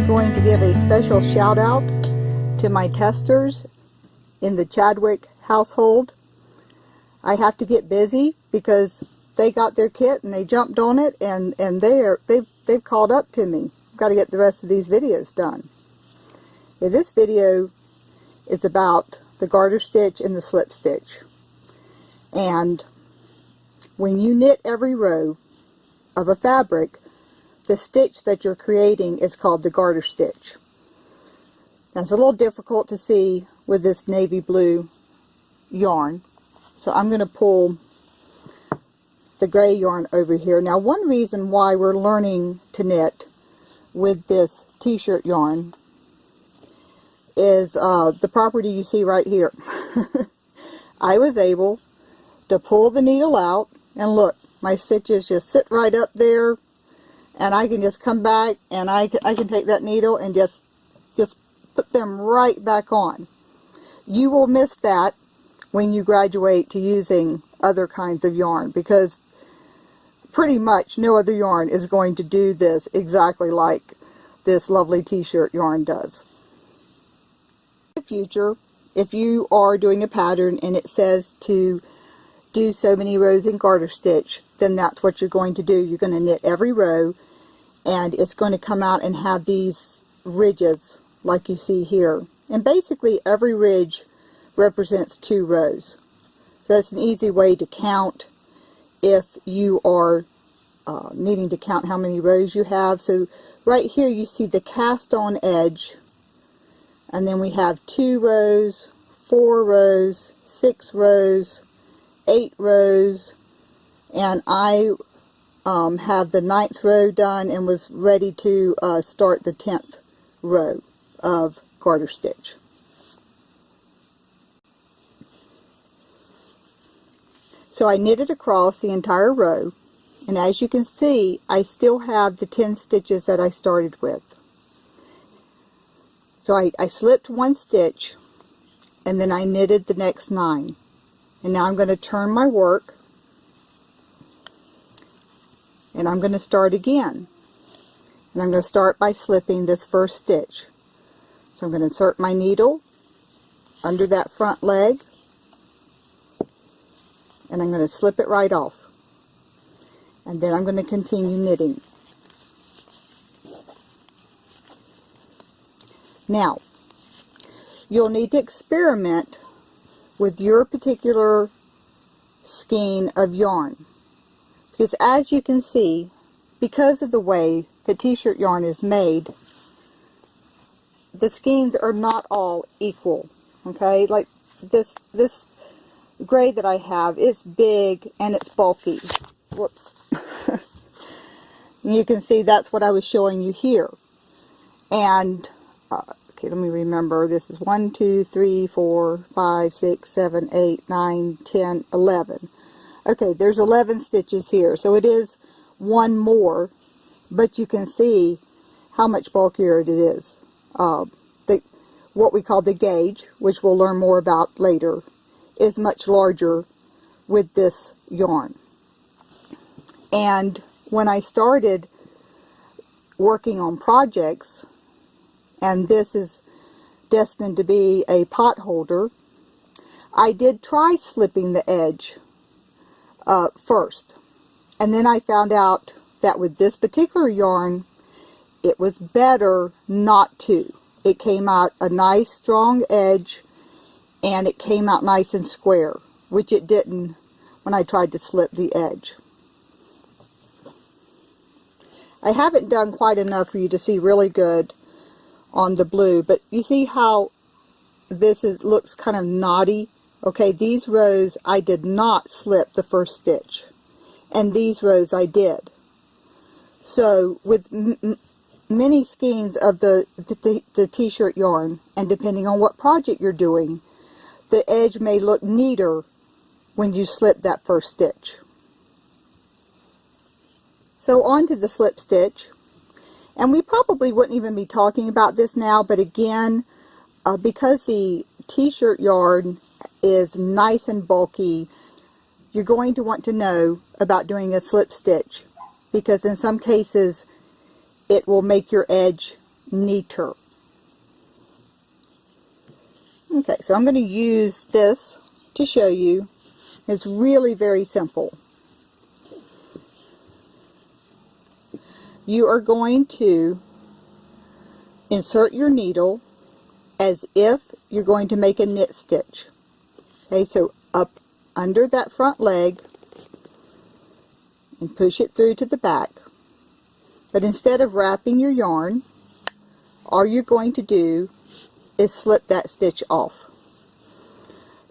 going to give a special shout out to my testers in the Chadwick household. I have to get busy because they got their kit and they jumped on it, and they've called up to me. I've got to get the rest of these videos done. Yeah, this video is about the garter stitch and the slip stitch. And when you knit every row of a fabric, the stitch that you're creating is called the garter stitch. Now, it's a little difficult to see with this navy blue yarn, so I'm going to pull the gray yarn over here. Now, one reason why we're learning to knit with this t-shirt yarn is the property you see right here. I was able to pull the needle out, and look, my stitches just sit right up there, and I can just come back and I can take that needle and just put them right back on. You will miss that when you graduate to using other kinds of yarn, because pretty much no other yarn is going to do this exactly like this lovely t-shirt yarn does. In the future, if you are doing a pattern and it says to do so many rows in garter stitch, then that's what you're going to do. You're going to knit every row, and it's going to come out and have these ridges like you see here. And basically every ridge represents 2 rows. So that's an easy way to count if you are needing to count how many rows you have. So right here you see the cast on edge, and then we have 2 rows, 4 rows, 6 rows, 8 rows, and I have the 9th row done and was ready to start the 10th row of garter stitch. So I knitted across the entire row, and as you can see, I still have the 10 stitches that I started with. So I slipped 1 stitch, and then I knitted the next 9. And now I'm going to turn my work, and I'm going to start again. And I'm going to start by slipping this first stitch. So I'm going to insert my needle under that front leg, and I'm going to slip it right off. And then I'm going to continue knitting. Now, you'll need to experiment with your particular skein of yarn, because as you can see, because of the way the t-shirt yarn is made, the skeins are not all equal. Okay, like this gray that I have is big and it's bulky. Whoops. You can see that's what I was showing you here. And okay, let me remember, this is 1, 2, 3, 4, 5, 6, 7, 8, 9, 10, 11. Okay, there's 11 stitches here, so it is 1 more, but you can see how much bulkier it is. What we call the gauge, which we'll learn more about later, is much larger with this yarn. And when I started working on projects, and this is destined to be a pot holder, I did try slipping the edge first, and then I found out that with this particular yarn it was better not to. It came out a nice strong edge, and it came out nice and square, which it didn't when I tried to slip the edge. I haven't done quite enough for you to see really good on the blue, but you see how this looks kind of knotty. Okay, these rows I did not slip the first stitch, and these rows I did. So with many skeins of the t-shirt yarn, and depending on what project you're doing, the edge may look neater when you slip that first stitch. So on to the slip stitch. And we probably wouldn't even be talking about this now, but again, because the t-shirt yarn is nice and bulky, you're going to want to know about doing a slip stitch, because in some cases it will make your edge neater. Okay, so I'm going to use this to show you. It's really very simple. You are going to insert your needle as if you're going to make a knit stitch. Okay, so up under that front leg and push it through to the back. But instead of wrapping your yarn, all you're going to do is slip that stitch off.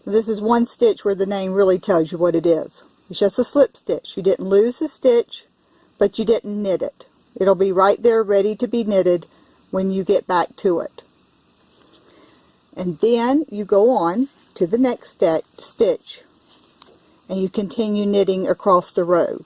This is one stitch where the name really tells you what it is. It's just a slip stitch. You didn't lose the stitch, but you didn't knit it. It'll be right there ready to be knitted when you get back to it. And then you go on to the next stitch and you continue knitting across the row.